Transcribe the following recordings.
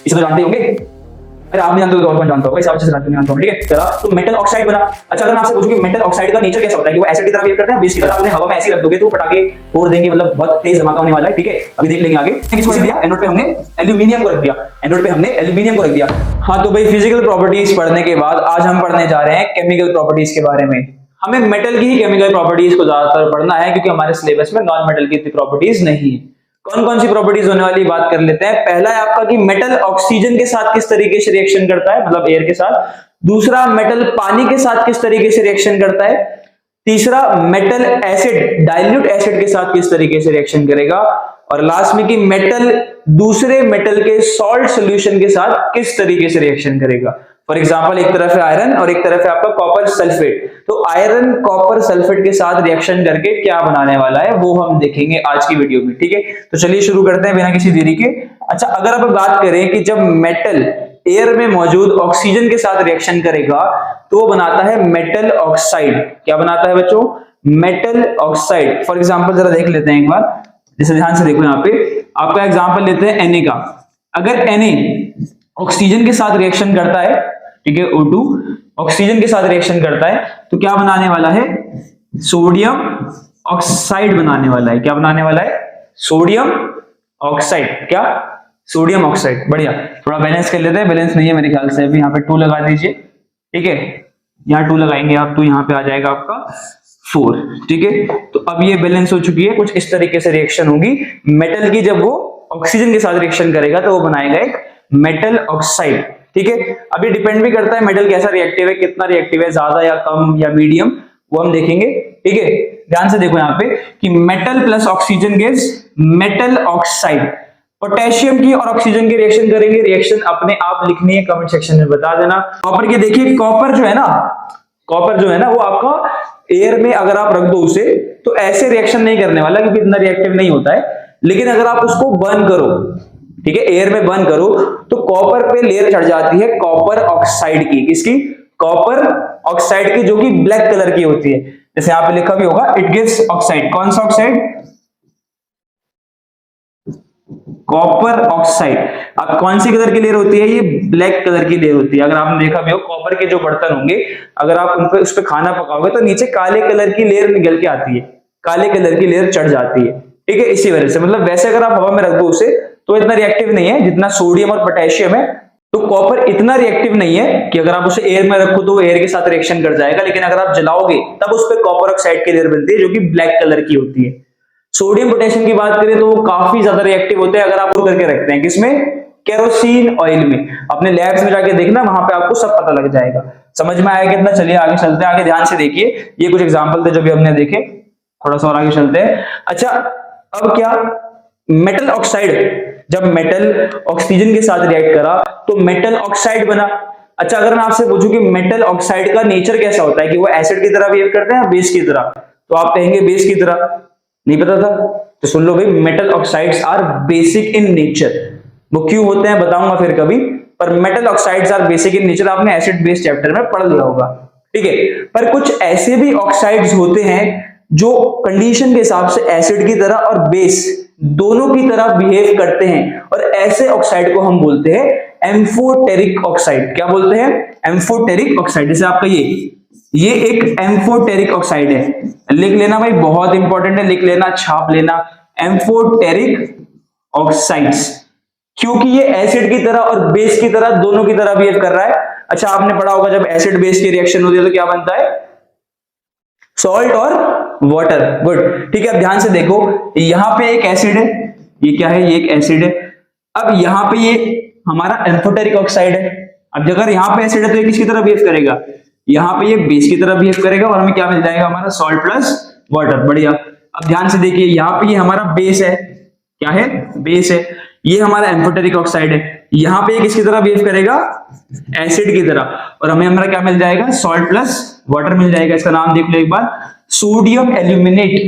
इसे तो जानते होंगे, अरे आप नहीं जानते तो और कौन जानता होगा, इस अच्छे से जानते हो, ठीक है। चला तो मेटल ऑक्साइड बना। अच्छा, अगर मैं आपसे पूछूं कि मेटल ऑक्साइड का नेचर कैसा होता है, कि वो एसिड की तरह बिहेव करते हैं, बेस की तरह, आपने हवा में ऐसे ही रख दोगे तो पटाखे फोड़ देंगे, मतलब बहुत तेज धमाका होने वाला है, ठीक है। अभी देख लेंगे आगे। किसको रख दिया, एनोड पे हमने एल्यूमिनियम को रख दिया, एनोड पे हमने एल्यूमिनियम को रख दिया। हाँ तो भाई फिजिकल प्रॉपर्टीज पढ़ने के बाद आज हम पढ़ने जा रहे हैं केमिकल प्रॉपर्टीज के बारे में। हमें मेटल की ही केमिकल प्रॉपर्टीज को ज्यादातर पढ़ना है, क्योंकि हमारे सिलेबस में नॉन मेटल की प्रॉपर्टीज नहीं है। कौन कौन सी प्रॉपर्टीज होने वाली बात कर लेते हैं। पहला है आपका कि मेटल ऑक्सीजन के साथ किस तरीके से रिएक्शन करता है, मतलब एयर के साथ। दूसरा, मेटल पानी के साथ किस तरीके से रिएक्शन करता है। तीसरा, मेटल एसिड डाइल्यूट एसिड के साथ किस तरीके से रिएक्शन करेगा। और लास्ट में कि मेटल दूसरे मेटल के सॉल्ट सॉल्यूशन के साथ किस तरीके से रिएक्शन करेगा। फॉर एग्जांपल, एक तरफ है आयरन और एक तरफ है आपका कॉपर सल्फेट, तो आयरन कॉपर सल्फेट के साथ रिएक्शन करके क्या बनाने वाला है वो हम देखेंगे आज की वीडियो में, ठीक है। तो चलिए शुरू करते हैं बिना किसी देरी के। अच्छा, अगर आप बात करें कि जब मेटल एयर में मौजूद ऑक्सीजन के साथ रिएक्शन करेगा तो वो बनाता है मेटल ऑक्साइड। क्या बनाता है बच्चों, मेटल ऑक्साइड। फॉर एग्जांपल जरा देख लेते हैं एक बार, जैसे ध्यान से देखो, यहाँ पे आपका एग्जांपल लेते हैं Na का। अगर Na ऑक्सीजन के साथ रिएक्शन करता है, ठीक है, O2 ऑक्सीजन के साथ रिएक्शन करता है तो क्या बनाने वाला है, सोडियम ऑक्साइड बनाने वाला है। क्या बनाने वाला है, सोडियम ऑक्साइड। क्या, सोडियम ऑक्साइड। बढ़िया, थोड़ा बैलेंस कर लेते हैं, बैलेंस नहीं है मेरे ख्याल से। अभी यहाँ पे 2 लगा दीजिए, ठीक है, यहाँ 2 लगाएंगे आप तो यहाँ पे आ जाएगा आपका 4, ठीक है। तो अब ये बैलेंस हो चुकी है। कुछ इस तरीके से रिएक्शन होगी मेटल की, जब वो ऑक्सीजन के साथ रिएक्शन करेगा तो वो बनाएगा एक मेटल ऑक्साइड, ठीक है। अभी डिपेंड भी करता है मेटल कैसा रिएक्टिव है, कितना रिएक्टिव है, ज्यादा या कम या मीडियम, वो हम देखेंगे, ठीक है। ध्यान से देखो यहाँ पे कि metal plus oxygen gives metal oxide. Potassium की और ऑक्सीजन की रिएक्शन करेंगे, रिएक्शन अपने आप लिखनी है, कमेंट सेक्शन में बता देना। कॉपर की देखिए, कॉपर जो है ना, कॉपर जो है ना वो आपका एयर में अगर आप रख दो उसे तो ऐसे रिएक्शन नहीं करने वाला, क्योंकि इतना रिएक्टिव नहीं होता है। लेकिन अगर आप उसको बर्न करो, ठीक है, एयर में बर्न करो तो कॉपर पे लेयर चढ़ जाती है कॉपर ऑक्साइड की। किसकी, कॉपर ऑक्साइड की, जो कि ब्लैक कलर की होती है। जैसे यहाँ पे लिखा भी होगा, इट गिव्स ऑक्साइड। कौन सा ऑक्साइड, कॉपर ऑक्साइड। अब कौन सी कलर की लेयर होती है, ये ब्लैक कलर की लेयर होती है। अगर आपने देखा भी हो, कॉपर के जो बर्तन होंगे अगर आप उन पे उस पे खाना पकाओगे तो नीचे काले कलर की लेयर निकल के आती है, काले कलर की लेयर चढ़ जाती है, ठीक है। इसी वजह से, मतलब वैसे अगर आप हवा में रख दो उसे तो इतना रिएक्टिव नहीं है जितना सोडियम और पोटेशियम है। तो कॉपर इतना रिएक्टिव नहीं है कि अगर आप उसे एयर में रखो तो वो एयर के साथ रिएक्शन कर जाएगा, लेकिन अगर आप जलाओगे तब उस पर कॉपर ऑक्साइड की लेयर बनती है जो कि ब्लैक कलर की होती है। सोडियम पोटेशियम की बात करें तो वो काफी ज्यादा रिएक्टिव होते हैं अगर आप वो करके रखते हैं। किसमें, केरोसिन ऑयल में। अपने लैब्स में जाके देखना, वहां पे आपको सब पता लग जाएगा। समझ में आया कितना। चलिए आगे चलते हैं, आगे ध्यान से देखिए, ये कुछ एग्जांपल थे जो भी हमने देखे, थोड़ा सा और आगे चलते हैं। अच्छा, अब क्या, मेटल ऑक्साइड, जब मेटल ऑक्सीजन के साथ रिएक्ट करा तो मेटल ऑक्साइड बना। अच्छा, अगर मैं आपसे पूछूं कि मेटल ऑक्साइड का नेचर कैसा होता है, कि वो एसिड की तरह बिहेव करते हैं बेस की तरह, तो आप कहेंगे बेस की तरह। नहीं पता था तो सुन लो भाई, metal oxides are basic in nature. वो क्यों होते हैं बताऊंगा फिर कभी, पर metal oxides are basic in nature आपने एसिड बेस चैप्टर में पढ़ लिया होगा, ठीक है। पर कुछ ऐसे भी ऑक्साइड्स होते हैं जो कंडीशन के हिसाब से एसिड की तरह और बेस दोनों की तरह बिहेव करते हैं, और ऐसे ऑक्साइड को हम बोलते हैं एम्फोटेरिक ऑक्साइड। क्या बोलते हैं, एम्फोटेरिक ऑक्साइड। जैसे आपका ये एक एम्फोटेरिक ऑक्साइड है, लिख लेना भाई, बहुत इंपॉर्टेंट है, लिख लेना, छाप लेना, एम्फोटेरिक ऑक्साइड्स, क्योंकि ये एसिड की तरह और बेस की तरह दोनों की तरह बिहेव कर रहा है। अच्छा, आपने पढ़ा होगा जब एसिड बेस की रिएक्शन होती है तो क्या बनता है, सॉल्ट और वाटर। गुड, ठीक है। अब ध्यान से देखो, यहां पे एक एसिड है, ये क्या है, ये एक एसिड है। अब यहां पे ये हमारा एम्फोटेरिक ऑक्साइड है। अब अगर यहां पे एसिड है तो ये किसकी तरह बिहेव करेगा, यहां पे ये बेस की तरह बिहेव करेगा, और हमें क्या मिल जाएगा, हमारा सॉल्ट प्लस वाटर। बढ़िया। अब ध्यान से देखिए, यहाँ पे ये हमारा बेस है, क्या है, बेस है, ये हमारा एम्फोटेरिक ऑक्साइड है। यहाँ पे ये किसकी तरह बिहेव करेगा, एसिड की तरह, और हमें हमारा क्या मिल जाएगा, सॉल्ट प्लस वाटर मिल जाएगा। इसका नाम देख लो एक बार, सोडियम एल्यूमिनेट,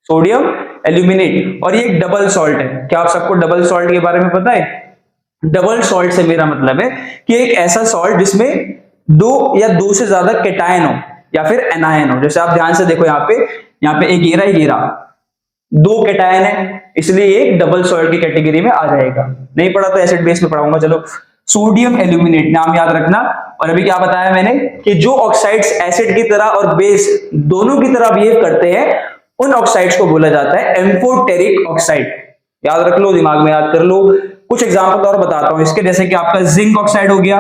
सोडियम एल्यूमिनेट। और ये एक डबल सॉल्ट है। क्या आप सबको डबल सॉल्ट के बारे में पता है? डबल सॉल्ट से मेरा मतलब है कि एक ऐसा सॉल्ट जिसमें दो या दो से ज्यादा कैटायन हो या फिर एनायन हो। जैसे आप ध्यान से देखो, यहाँ पे एक घेरा है, घेरा, दो कैटायन है, इसलिए एक डबल सॉल्ट की कैटेगरी में आ जाएगा। नहीं पढ़ा तो एसिड बेस में पढ़ाऊंगा। चलो, सोडियम एल्यूमिनेट नाम याद रखना। और अभी क्या बताया मैंने कि जो ऑक्साइड्स एसिड की तरह और बेस दोनों की तरह बिहेव करते हैं उन ऑक्साइड्स को बोला जाता है एम्फोटेरिक ऑक्साइड। याद रख लो, दिमाग में याद कर लो। कुछ एग्जांपल और बताता हूं इसके, जैसे कि आपका जिंक ऑक्साइड हो गया,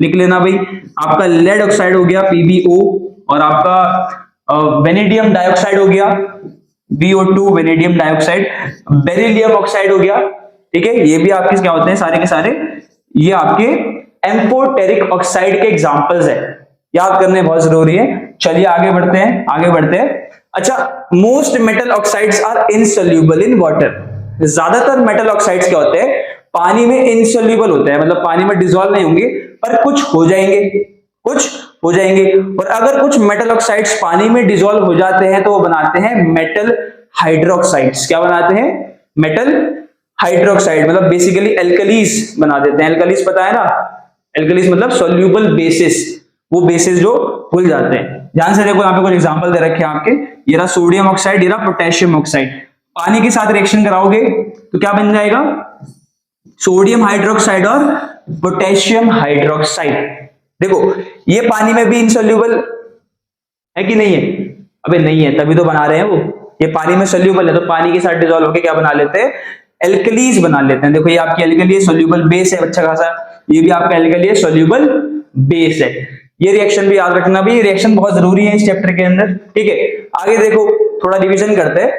लिख लेना भाई। आपका लेड ऑक्साइड हो गया PbO, और आपका वेनेडियम डाइऑक्साइड हो गया BO2 vanadium dioxide, beryllium oxide हो गया। ठीक है, ये भी आपके क्या होते हैं सारे के सारे, ये आपके एम्फोटेरिक ऑक्साइड के एग्जांपल्स है, याद करने बहुत जरूरी है। चलिए आगे बढ़ते हैं, आगे बढ़ते हैं। अच्छा, most metal oxides are insoluble in water. ज्यादातर मेटल ऑक्साइड्स क्या होते हैं, पानी में इनसोल्यूबल होते हैं, मतलब पानी में डिसॉल्व नहीं होंगे, पर कुछ हो जाएंगे, कुछ हो जाएंगे। और अगर कुछ मेटल ऑक्साइड्स पानी में डिसॉल्व हो जाते हैं तो वो बनाते हैं मेटल हाइड्रोक्साइड्स। क्या बनाते हैं, मेटल हाइड्रोक्साइड, मतलब बेसिकली एल्कलीज बना देते हैं। एल्कलीज पता है ना, एल्कलीज मतलब सोल्यूबल बेसिस, वो बेसिस जो भूल जाते हैं। ध्यान से देखो, यहाँ पे कुछ एग्जांपल दे रखे हैं आपके, ये रहा सोडियम ऑक्साइड, ये रहा पोटेशियम ऑक्साइड। पानी के साथ रिएक्शन कराओगे तो क्या बन जाएगा, सोडियम हाइड्रोक्साइड और पोटेशियम हाइड्रोक्साइड। देखो, ये पानी में भी इनसोल्यूबल है कि नहीं है, अबे नहीं है, तभी तो बना रहे हैं वो। ये पानी में सोल्यूबल है तो पानी के साथ डिसॉल्व होकर क्या बना लेते हैं, एल्कलीज बना लेते हैं। देखो, ये आपकी एल्कली है, सोल्यूबल बेस है अच्छा खासा, ये भी आपका एल्कली है, सोल्यूबल बेस है। ये रिएक्शन भी याद रखना, भी रिएक्शन बहुत जरूरी है इस चैप्टर के अंदर। ठीक है, आगे देखो, थोड़ा रिवीजन करते हैं।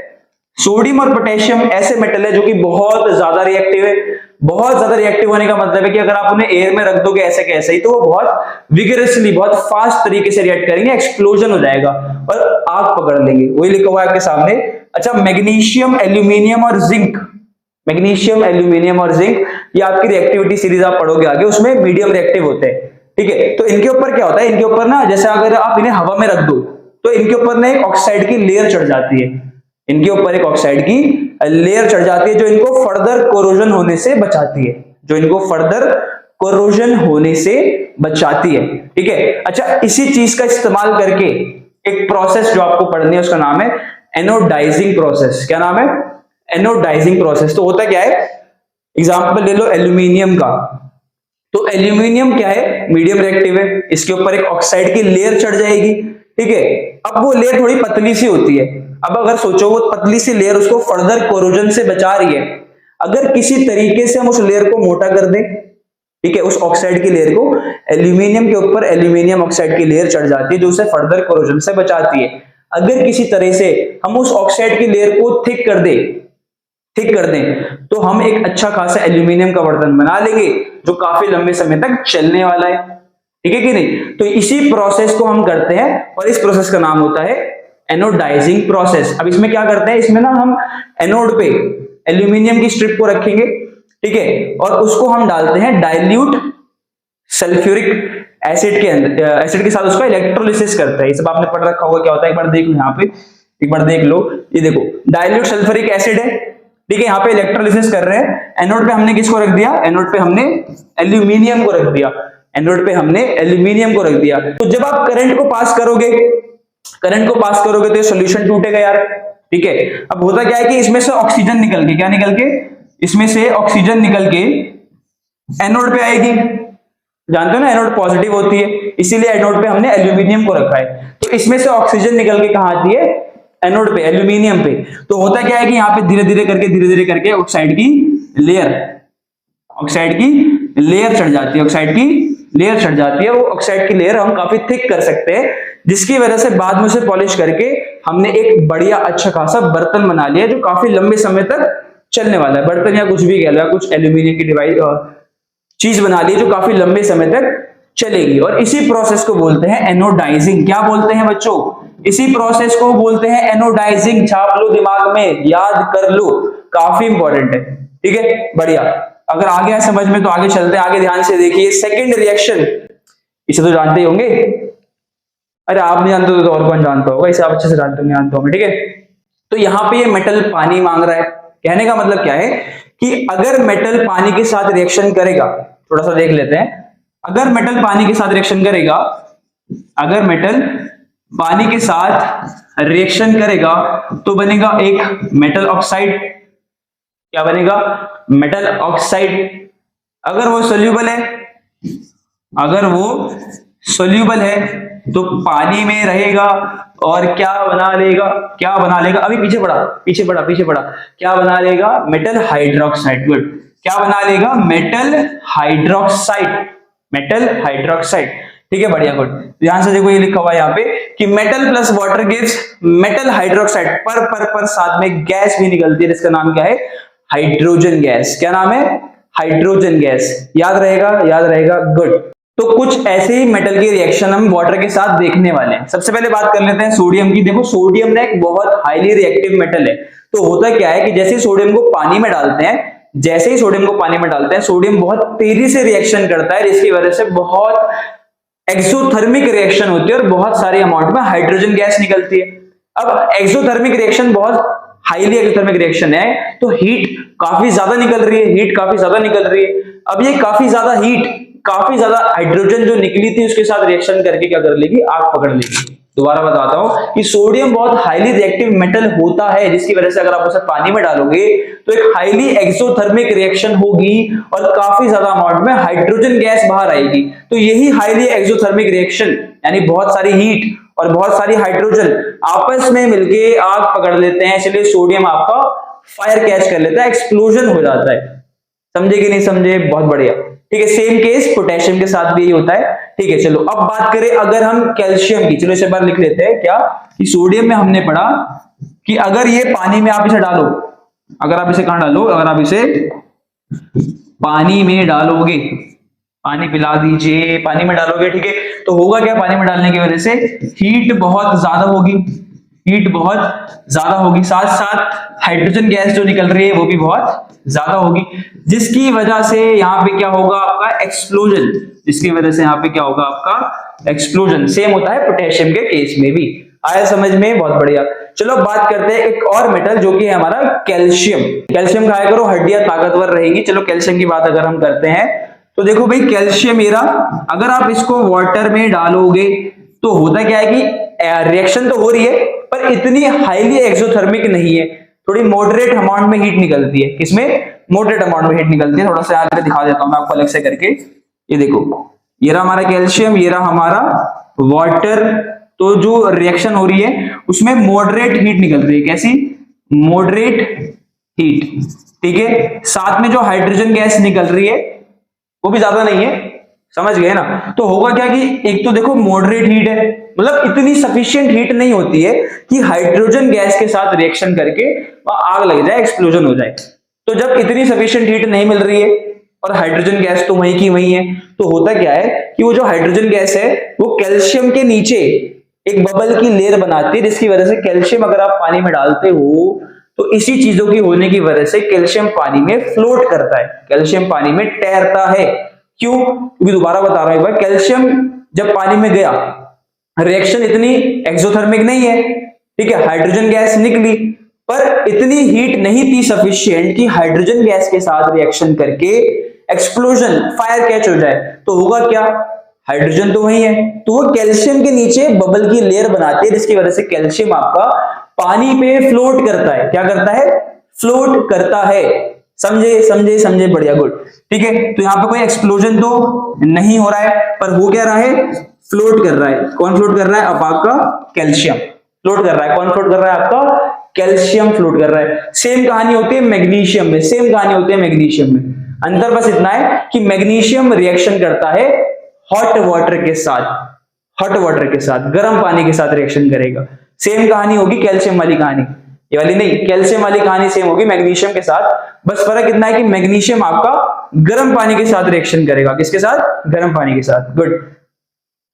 सोडियम और पोटेशियम ऐसे मेटल है जो कि बहुत ज्यादा रिएक्टिव है। बहुत ज्यादा रिएक्टिव होने का मतलब है कि अगर आप उन्हें एयर में रख दोगे ऐसे के ऐसे ही, तो वो बहुत विगरसली, बहुत फास्ट तरीके से रिएक्ट करेंगे, एक्सप्लोजन हो जाएगा और आग पकड़ लेंगे। वही लिखा हुआ है आपके सामने। अच्छा, मैग्नीशियम, एल्यूमिनियम और जिंक, मैग्नीशियम, एल्यूमिनियम और जिंक, ये आपकी रिएक्टिविटी सीरीज आप पढ़ोगे आगे, उसमें मीडियम रिएक्टिव होते हैं। ठीक है, तो इनके ऊपर क्या होता है, इनके ऊपर ना, जैसे अगर आप इन्हें हवा में रख दो तो इनके ऊपर ना एक ऑक्साइड की लेयर चढ़ जाती है, इनके ऊपर एक ऑक्साइड की लेयर चढ़ जाती है जो इनको फर्दर कोरोजन होने से बचाती है, जो इनको फर्दर कोरोजन होने से बचाती है। ठीक है, अच्छा, इसी चीज का इस्तेमाल करके एक प्रोसेस जो आपको पढ़नी है उसका नाम है एनोडाइजिंग प्रोसेस। क्या नाम है, एनोडाइजिंग प्रोसेस। तो होता क्या है, एग्जांपल ले लो एल्यूमिनियम का। तो एल्यूमिनियम क्या है, मीडियम रिएक्टिव है, इसके ऊपर एक ऑक्साइड की लेयर चढ़ जाएगी। ठीक है, अब वो लेयर थोड़ी पतली सी होती है। अब अगर सोचो, वो पतली सी लेयर उसको फर्दर कोरोजन से बचा रही है, अगर किसी तरीके से हम उस लेयर को मोटा कर दें, ठीक है, उस ऑक्साइड की लेयर को, एल्यूमिनियम के ऊपर एल्यूमिनियम ऑक्साइड की लेयर चढ़ जाती है जो उसे फर्दर कोरोजन से बचाती है। अगर किसी तरह से हम उस ऑक्साइड की लेयर को थिक कर दें तो हम एक अच्छा खासा एल्यूमिनियम का बर्तन बना लेंगे जो काफी लंबे समय तक चलने वाला है। ठीक है कि नहीं, तो इसी प्रोसेस को हम करते हैं और इस प्रोसेस का नाम होता है एनोडाइजिंग प्रोसेस। अब इसमें क्या करते हैं, इसमें ना हम एनोड पे एल्यूमिनियम की स्ट्रिप को रखेंगे, ठीक है, और उसको हम डालते हैं डाइल्यूट सल्फ्यूरिक एसिड के अंदर, एसिड के साथ उसका इलेक्ट्रोलिसिस करते हैं। ये सब आपने पढ़ रखा होगा क्या होता है, एक बार देख लो यहाँ पे, एक बार देख लो, ये देखो डाइल्यूट सल्फ्यूरिक एसिड है, ठीक है, यहाँ पे इलेक्ट्रोलिसिस कर रहे हैं। एनोड पे हमने किसको रख दिया, एनोड पे हमने एल्यूमिनियम को रख दिया, एनोड पे हमने एल्यूमिनियम को रख दिया। तो जब आप करंट को पास करोगे तो ये सॉल्यूशन टूटेगा यार। ठीक है, अब होता क्या है कि इसमें से ऑक्सीजन निकल के, क्या निकल के, इसमें से ऑक्सीजन निकल के एनोड पे आएगी। जानते हो ना, एनोड पॉजिटिव होती है, इसीलिए एनोड पे हमने एल्यूमिनियम को रखा है। तो इसमें से ऑक्सीजन निकल के कहां आती है, एनोड पे, एल्यूमिनियम पे। तो होता क्या है कि यहाँ पे धीरे धीरे करके ऑक्साइड की लेयर चढ़ जाती है, वो ऑक्साइड की लेयर हम काफी थिक कर सकते हैं, जिसकी वजह से बाद में उसे पॉलिश करके हमने एक बढ़िया अच्छा खासा बर्तन बना लिया जो काफी लंबे समय तक चलने वाला है। बर्तन या कुछ भी कह लो, कुछ एल्यूमिनियम की डिवाइस चीज बना ली जो काफी लंबे समय तक चलेगी। और इसी प्रोसेस को बोलते हैं एनोडाइजिंग। क्या बोलते हैं बच्चों, इसी प्रोसेस को बोलते हैं एनोडाइजिंग। छाप लो दिमाग में, याद कर लो, काफी इंपॉर्टेंट है। ठीक है, बढ़िया। अगर आ गया समझ में तो आगे चलते हैं। आगे ध्यान से देखिए, सेकेंड रिएक्शन, इसे तो जानते ही होंगे। अरे आप नहीं जानते तो और कौन जानता होगा, इसे आप अच्छे से जानते होंगे। ठीक है, तो यहाँ पे ये मेटल पानी मांग रहा है। कहने का मतलब क्या है कि अगर मेटल पानी के साथ रिएक्शन करेगा, थोड़ा सा देख लेते हैं, अगर मेटल पानी के साथ रिएक्शन करेगा पानी के साथ रिएक्शन करेगा तो बनेगा एक मेटल ऑक्साइड। क्या बनेगा? Metal oxide. अगर वो सोल्यूबल है, अगर वो सोल्यूबल है तो पानी में रहेगा और क्या बना लेगा? क्या बना लेगा? अभी पीछे बढ़ा, पीछे बढ़ा, पीछे बढ़ा। क्या बना लेगा? Metal hydroxide. गुड। क्या बना लेगा? Metal hydroxide. Metal hydroxide. ठीक है, बढ़िया, गुड। ध्यान से देखो, ये लिखा हुआ है यहाँ पे कि metal plus water gives metal hydroxide. पर साथ में गैस भी निकलती है, जिसका नाम क्या है? Hydrogen gas. क्या नाम है? Hydrogen gas. याद रहेगा? याद रहेगा, गुड। तो कुछ ऐसे ही मेटल के रिएक्शन हम वाटर के साथ देखने वाले हैं। सबसे पहले बात कर लेते हैं सोडियम की। देखो, सोडियम ना एक बहुत हाईली रिएक्टिव मेटल है। तो होता क्या है कि जैसे ही सोडियम को पानी में डालते हैं, जैसे ही सोडियम को पानी में डालते हैं, सोडियम बहुत तेजी से रिएक्शन करता है, जिसकी वजह से बहुत एक्सोथर्मिक रिएक्शन होती है और बहुत सारी अमाउंट में हाइड्रोजन गैस निकलती है। अब एक्सोथर्मिक रिएक्शन बहुत हाईली एक्सोथर्मिक रिएक्शन है, तो हीट काफी ज्यादा निकल रही है, हीट काफी ज्यादा निकल रही है। अब ये काफी ज्यादा हीट, काफी ज्यादा हाइड्रोजन जो निकली थी उसके साथ रिएक्शन करके क्या कर लेगी? आग पकड़ लेगी। दोबारा बताता हूं कि सोडियम बहुत हाईली रिएक्टिव मेटल होता है, जिसकी वजह से अगर आप उसे पानी में डालोगे तो एक हाईली एक्सोथर्मिक रिएक्शन होगी और काफी ज्यादा अमाउंट में हाइड्रोजन गैस बाहर आएगी। तो यही हाईली एक्सोथर्मिक रिएक्शन, यानी बहुत सारी हीट और बहुत सारी हाइड्रोजन आपस में मिलके आग पकड़ लेते हैं, इसलिए सोडियम आपका फायर कैच कर लेता है, एक्सप्लोजन हो जाता है। समझे कि नहीं समझे? बहुत बढ़िया। ठीक है, सेम केस पोटेशियम के साथ भी यही होता है। ठीक है, चलो अब बात करें अगर हम कैल्शियम की। चलो इसे बार लिख लेते हैं क्या कि सोडियम में हमने पढ़ा कि अगर ये पानी में आप इसे डालो, अगर आप इसे कहां डालो? अगर आप इसे पानी में डालोगे, पानी पिला दीजिए, पानी में डालोगे, ठीक है, तो होगा क्या? पानी में डालने की वजह से हीट बहुत ज्यादा होगी, हीट बहुत ज्यादा होगी, साथ साथ हाइड्रोजन गैस जो निकल रही है वो भी बहुत ज्यादा होगी, जिसकी वजह से यहाँ पे क्या होगा? आपका एक्सप्लोजन। जिसकी वजह से यहाँ पे क्या होगा? आपका एक्सप्लोजन। सेम होता है पोटेशियम के केस में भी। आया समझ में? बहुत बढ़िया। चलो बात करते हैं एक और मेटल जो कि है हमारा कैल्शियम। कैल्शियम खाया करो, हड्डियां ताकतवर रहेगी। चलो कैल्शियम की बात अगर हम करते हैं तो देखो भाई, कैल्शियम अगर आप इसको वाटर में डालोगे तो होता क्या है कि रिएक्शन तो हो रही है पर इतनी हाईली एक्सोथर्मिक नहीं है, थोड़ी मॉडरेट अमाउंट में हीट निकलती है। किसमें? मॉडरेट अमाउंट में हीट निकलती है। थोड़ा सा आगे दिखा देता हूं मैं आपको अलग से करके। ये देखो, ये रहा हमारा कैल्शियम, ये रहा हमारा वाटर। तो जो रिएक्शन हो रही है उसमें मॉडरेट हीट निकल रही है। कैसी? Moderate heat. ठीक है, साथ में जो हाइड्रोजन गैस निकल रही है वो भी ज्यादा नहीं है। समझ गए ना? तो होगा क्या कि एक तो देखो मॉडरेट हीट है, मतलब इतनी सफिशिएंट हीट नहीं होती है कि हाइड्रोजन गैस के साथ रिएक्शन करके आग लग जाए, एक्सप्लोजन हो जाए। तो जब इतनी सफिशिएंट हीट नहीं मिल रही है और हाइड्रोजन गैस तो वहीं की वहीं है, तो होता क्या है कि वो जो हाइड्रोजन गैस है वो कैल्शियम के नीचे एक बबल की लेयर बनाती है, जिसकी वजह से कैल्शियम अगर आप पानी में डालते हो तो इसी चीजों की होने की वजह से कैल्शियम पानी में फ्लोट करता है, कैल्शियम पानी में तैरता है। क्यों? क्योंकि दोबारा बता रहा हूं एक बार, कैल्शियम जब पानी में गया, रिएक्शन इतनी एक्सोथर्मिक नहीं है, ठीक है, हाइड्रोजन गैस निकली पर इतनी हीट नहीं थी सफिशिएंट कि हाइड्रोजन गैस के साथ रिएक्शन करके एक्सप्लोजन, फायर कैच हो जाए। तो होगा क्या? हाइड्रोजन तो वही है, तो वो कैल्शियम के नीचे बबल की लेयर बनाती है, जिसकी वजह से कैल्शियम आपका पानी पे फ्लोट करता है। क्या करता है? फ्लोट करता है। समझे? समझे? समझे? बढ़िया, गुड। ठीक है, तो यहाँ पे कोई एक्सप्लोजन तो नहीं हो रहा है, पर हो क्या रहा है? फ्लोट कर रहा है। कौन फ्लोट कर रहा है? अब आपका कैल्शियम फ्लोट कर रहा है। कौन फ्लोट कर रहा है? आपका कैल्शियम फ्लोट कर रहा है। सेम कहानी होती है मैग्नीशियम में, सेम कहानी होती है मैग्नीशियम में। अंतर बस इतना है कि मैग्नीशियम रिएक्शन करता है हॉट वाटर के साथ, हॉट वाटर के साथ, गर्म पानी के साथ रिएक्शन करेगा। सेम कहानी होगी कैल्शियम वाली कहानी, ये वाली नहीं, कैल्शियम वाली कहानी सेम होगी मैग्नीशियम के साथ। बस फर्क इतना है कि मैग्नीशियम आपका गर्म पानी के साथ रिएक्शन करेगा। किसके साथ? गर्म पानी के साथ। गुड।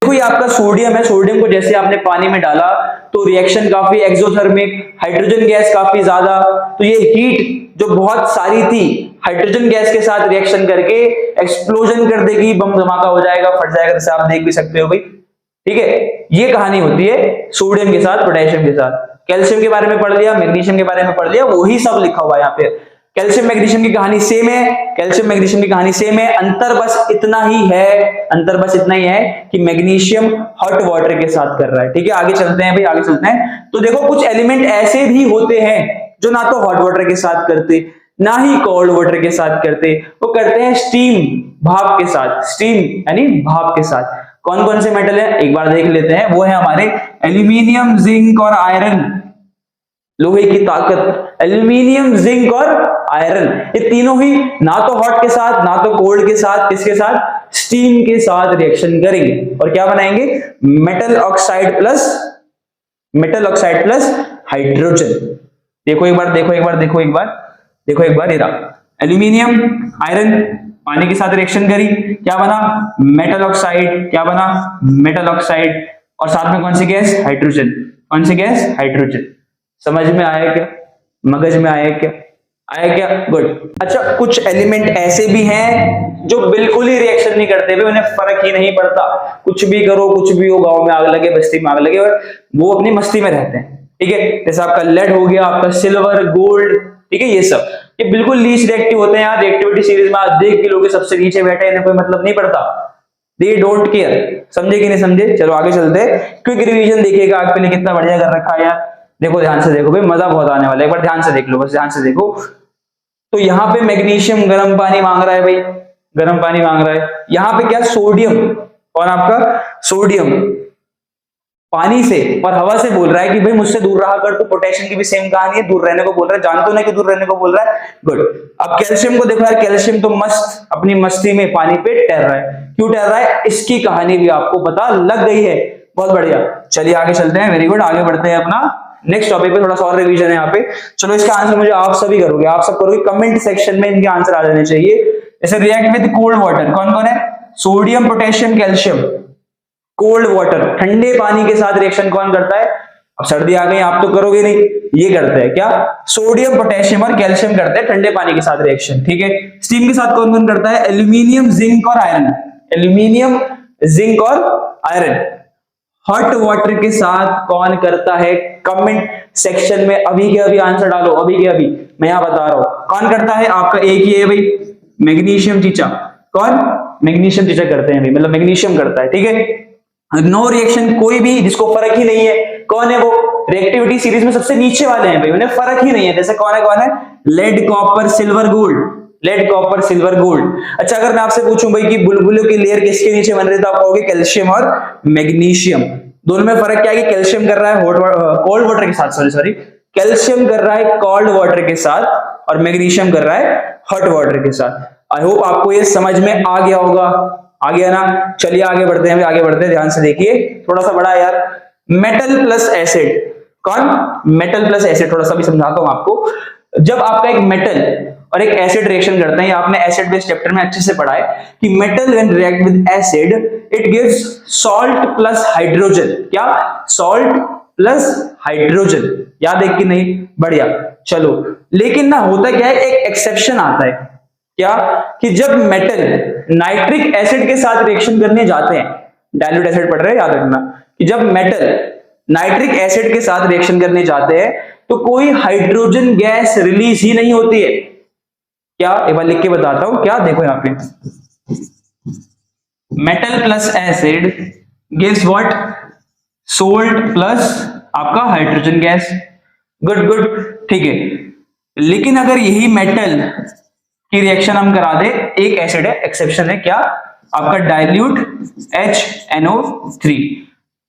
देखो ये आपका सोडियम है, सोडियम को जैसे आपने पानी में डाला तो रिएक्शन काफी एक्सोथर्मिक, हाइड्रोजन गैस काफी ज्यादा, तो ये हीट जो बहुत सारी थी हाइड्रोजन गैस के साथ रिएक्शन करके एक्सप्लोजन कर देगी, बम धमाका हो जाएगा, फट जाएगा, जैसे आप देख भी सकते हो भाई। ठीक है, ये कहानी होती है सोडियम के साथ, पोटेशियम के साथ। कैल्शियम के बारे में पढ़ लिया, मैग्नीशियम के बारे में पढ़ लिया, वही सब लिखा हुआ है यहाँ पे। कैल्शियम मैग्नीशियम की कहानी सेम है, कैल्शियम मैग्नीशियम की कहानी सेम है, अंतर बस इतना ही है, अंतर बस इतना ही है कि मैग्नीशियम हॉट वाटर के साथ कर रहा है। ठीक है, आगे चलते हैं भाई, आगे चलते हैं। तो देखो कुछ एलिमेंट ऐसे भी होते हैं जो ना तो हॉट वाटर के साथ करते ना ही कोल्ड वाटर के साथ करते, वो करते हैं स्टीम, भाप के साथ, स्टीम यानी भाप के साथ। कौन कौन से मेटल है एक बार देख लेते हैं, वो है हमारे एल्यूमिनियम, जिंक और आयरन। लोहे की ताकत, एल्यूमिनियम, जिंक और आयरन, ये तीनों ही ना तो हॉट के साथ ना तो कोल्ड के साथ, किसके साथ, स्टीम के साथ रिएक्शन करेंगे और क्या बनाएंगे, मेटल ऑक्साइड प्लस हाइड्रोजन। देखो एक बार, देखो एक बार, देखो एक बार, देखो एक बार, ये रहा एल्यूमिनियम, आयरन पानी के साथ रिएक्शन करी, क्या बना, मेटल ऑक्साइड, क्या बना, मेटल ऑक्साइड, और साथ में कौन सी गैस, हाइड्रोजन। कौन सी गैस, हाइड्रोजन। समझ में आया क्या, मगज में आया क्या, आया क्या, गुड। अच्छा, कुछ एलिमेंट ऐसे भी हैं जो बिल्कुल ही रिएक्शन नहीं करते, उन्हें फर्क ही नहीं पड़ता, कुछ भी करो, कुछ भी हो, गांव में आग लगे, बस्ती में आग लगे, और वो अपनी मस्ती में रहते हैं। ठीक है, जैसे आपका लेड हो गया, आपका सिल्वर, गोल्ड, ठीक है, ये सब ये बिल्कुल लीस्ट रिएक्टिव होते हैं। यहाँ रिएक्टिविटी सीरीज में आप देख के लोग सबसे नीचे बैठे, इन्हें कोई मतलब नहीं पड़ता, दे डोंट केयर। समझे कि नहीं समझे, चलो आगे चलते हैं। क्विक रिवीजन देखिएगा, आपके लिए कितना बढ़िया कर रखा है यार, देखो ध्यान से देखो भाई, मजा बहुत आने वाला है, एक बार ध्यान से देख लो, बस ध्यान से देखो। तो यहाँ पे मैग्नीशियम गर्म पानी मांग रहा है भाई, गर्म पानी मांग रहा है। यहाँ पे क्या, सोडियम, और आपका सोडियम पानी से और हवा से बोल रहा है कि भाई मुझसे दूर रहा कर। तो पोटेशियम की भी सेम कहानी है, दूर रहने को बोल रहा है, जानते हो ना कि दूर रहने को बोल रहा है, गुड। अब कैल्शियम को देखो यार, कैल्शियम तो मस्त अपनी मस्ती में पानी पे तैर रहा है, क्यों तैर रहा है, इसकी कहानी भी आपको पता लग गई है, बहुत बढ़िया। चलिए आगे चलते हैं, वेरी गुड, आगे बढ़ते हैं अपना नेक्स्ट टॉपिक पे। थोड़ा सा और रिवीजन है यहाँ पे। चलो इसका आंसर मुझे आप सभी करोगे, आप सब करोगे, कमेंट सेक्शन में इनके आंसर आ जाने चाहिए। जैसे रिएक्ट विद कोल्ड वाटर, कौन कौन है, sodium, potassium, calcium. Cold water, ठंडे पानी के साथ रिएक्शन कौन करता है, अब सर्दी आ गई, आप तो करोगे नहीं, ये करते हैं क्या, सोडियम, पोटेशियम और कैल्शियम करते हैं ठंडे पानी के साथ रिएक्शन। ठीक है, स्टीम के साथ कौन कौन करता है, एल्यूमिनियम, जिंक और आयरन, एल्यूमिनियम, जिंक और आयरन। हॉट वाटर के साथ कौन करता है, कमेंट सेक्शन में अभी के अभी आंसर डालो, अभी के अभी, मैं यहां बता रहा हूं कौन करता है। आपका एक ही है भाई, मैग्नीशियम चीचा। कौन, मैग्नीशियम चीचा करते हैं भाई, मतलब मैग्नीशियम करता है। ठीक है, नो रिएक्शन कोई भी जिसको फर्क ही नहीं है, कौन है वो, रिएक्टिविटी सीरीज में सबसे नीचे वाले हैं भाई, उन्हें फर्क ही नहीं है। जैसे कौन है, lead, copper, silver, gold, lead, copper, silver, gold. अच्छा, अगर मैं आपसे पूछूं भाई कि बुलबुलों की लेयर किसके नीचे बन रही है, तो आप कहोगे कैल्शियम और मैग्नीशियम। दोनों में फर्क क्या है कि कैल्शियम कर रहा है कोल्ड वाटर के साथ, सॉरी कैल्शियम कर रहा है कोल्ड वाटर के साथ और मैग्नीशियम कर रहा है हॉट वाटर के साथ। आई होप आपको ये समझ में आ गया होगा, आ गया ना। चलिए आगे बढ़ते हैं, आगे बढ़ते हैं, ध्यान से देखिए, थोड़ा सा बड़ा यार, मेटल प्लस एसिड। कौन, मेटल प्लस एसिड, थोड़ा सा भी समझाता हूं आपको। जब आपका एक मेटल और एक एसिड रिएक्शन करते हैं, आपने एसिड बेस चैप्टर में अच्छे से पढ़ा है कि metal when react with acid it gives salt plus hydrogen. क्या, सॉल्ट प्लस हाइड्रोजन, याद है कि नहीं, बढ़िया। चलो, लेकिन ना होता क्या है, एक एक्सेप्शन आता है, क्या, कि जब मेटल नाइट्रिक एसिड के साथ रिएक्शन करने जाते हैं, डाइल्यूट एसिड पढ़ रहे हैं, याद रखना कि जब मेटल नाइट्रिक एसिड के साथ रिएक्शन करने जाते हैं तो कोई हाइड्रोजन गैस रिलीज ही नहीं होती है। क्या, एक बार लिख के बताता हूं, क्या, देखो यहां पे, metal plus acid gives what, salt plus आपका हाइड्रोजन गैस। गुड गुड, ठीक है। लेकिन अगर यही मेटल की रिएक्शन हम करा दे, एक एसिड है, एक्सेप्शन है, क्या, आपका डाइल्यूट HNO3,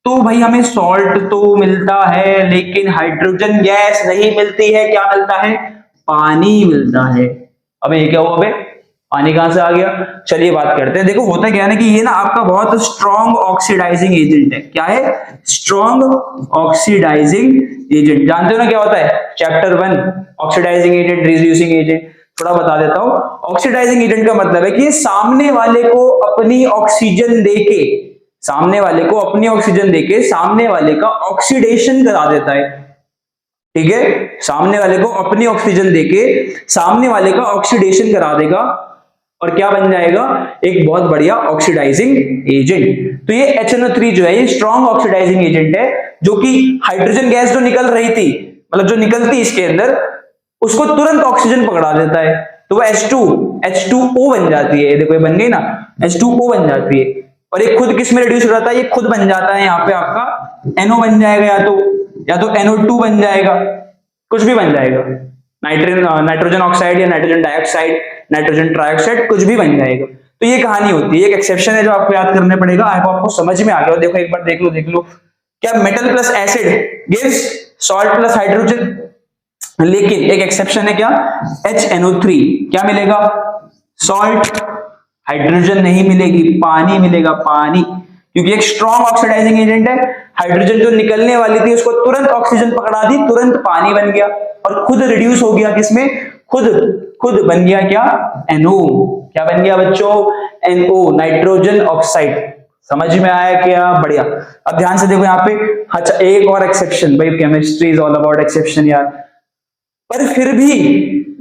तो भाई हमें सॉल्ट तो मिलता है लेकिन हाइड्रोजन गैस नहीं मिलती है। क्या मिलता है, पानी मिलता है। अबे ये क्या हुआ, अबे पानी कहां से आ गया। चलिए बात करते हैं। देखो होता क्या है ना कि ये ना आपका बहुत स्ट्रॉन्ग ऑक्सीडाइजिंग एजेंट है। क्या है, स्ट्रॉन्ग ऑक्सीडाइजिंग एजेंट। जानते हो ना क्या होता है, chapter 1 oxidizing agent, reducing agent. थोड़ा बता देता हूं, ऑक्सीडाइजिंग एजेंट का मतलब है कि ये सामने वाले को अपनी ऑक्सीजन देके, सामने वाले को अपनी ऑक्सीजन देके सामने वाले का ऑक्सीडेशन करा देता है। ठीक है, सामने वाले को अपनी ऑक्सीजन देके सामने वाले का ऑक्सीडेशन करा देगा और क्या बन जाएगा, एक बहुत बढ़िया ऑक्सीडाइजिंग एजेंट। तो ये HNO3 जो है ये स्ट्रॉन्ग ऑक्सीडाइजिंग एजेंट है, जो कि हाइड्रोजन गैस जो निकल रही थी, मतलब जो निकलती इसके अंदर, उसको तुरंत ऑक्सीजन पकड़ा देता है, तो वो H2O बन जाती है। ये देखो ये बन गई ना, H2O बन जाती है। और ये खुद किस में रिड्यूस हो जाता है, ये खुद बन जाता है यहाँ पे आपका NO बन जाएगा, या तो NO2 बन जाएगा, कुछ भी बन जाएगा, नाइट्रोजन ऑक्साइड या नाइट्रोजन डाइऑक्साइड, नाइट्रोजन ट्राइऑक्साइड, कुछ भी बन जाएगा। तो ये कहानी होती है, एक एक्सेप्शन है जो आपको याद करने पड़ेगा। आई होप आपको समझ में आ गया। देखो एक बार देख लो क्या metal plus acid gives salt plus hydrogen, लेकिन एक एक्सेप्शन है क्या, HNO3 क्या मिलेगा, सॉल्ट, हाइड्रोजन नहीं मिलेगी, पानी मिलेगा, पानी, क्योंकि एक स्ट्रॉन्ग ऑक्सीडाइजिंग एजेंट है। हाइड्रोजन जो निकलने वाली थी उसको तुरंत ऑक्सीजन पकड़ा दी, तुरंत पानी बन गया और खुद रिड्यूस हो गया किसमें, खुद बन गया क्या, NO। क्या बन गया बच्चों, NO, नाइट्रोजन ऑक्साइड। समझ में आया क्या, बढ़िया। अब ध्यान से देखो यहाँ पे, अच्छा एक और एक्सेप्शन, भाई chemistry is all about exception यार। पर फिर भी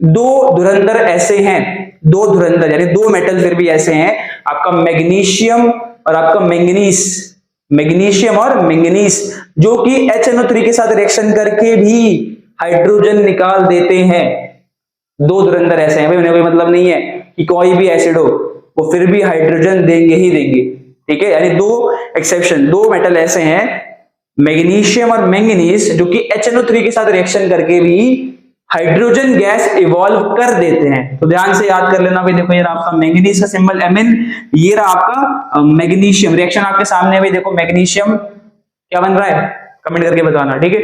दो धुरंधर ऐसे हैं, दो धुरंधर यानी दो मेटल फिर भी ऐसे हैं, आपका मैग्नीशियम और आपका मैंगनीज, मैग्नीशियम और मैंगनीज, जो कि HNO3 के साथ रिएक्शन करके भी हाइड्रोजन निकाल देते हैं। दो धुरंधर ऐसे हैं भाई, उन्हें कोई मतलब नहीं है कि कोई भी एसिड हो, वो फिर भी हाइड्रोजन देंगे ही देंगे, ठीक है। यानी दो एक्सेप्शन, दो मेटल ऐसे हैं मैग्नीशियम और मैंगनीज, जो कि HNO3 के साथ रिएक्शन करके भी हाइड्रोजन गैस इवॉल्व कर देते हैं। तो ध्यान से याद कर लेना भाई। देखो ये रहा आपका मैंगनीज का सिंबल Mn, ये रहा आपका मैग्नीशियम। रिएक्शन आपके सामने है भाई, देखो मैग्नीशियम क्या बन रहा है, कमेंट करके बताना, ठीक है।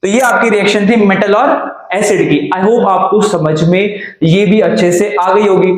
तो ये आपकी रिएक्शन थी मेटल और एसिड की। आई होप आपको समझ में ये भी अच्छे से आ गई होगी।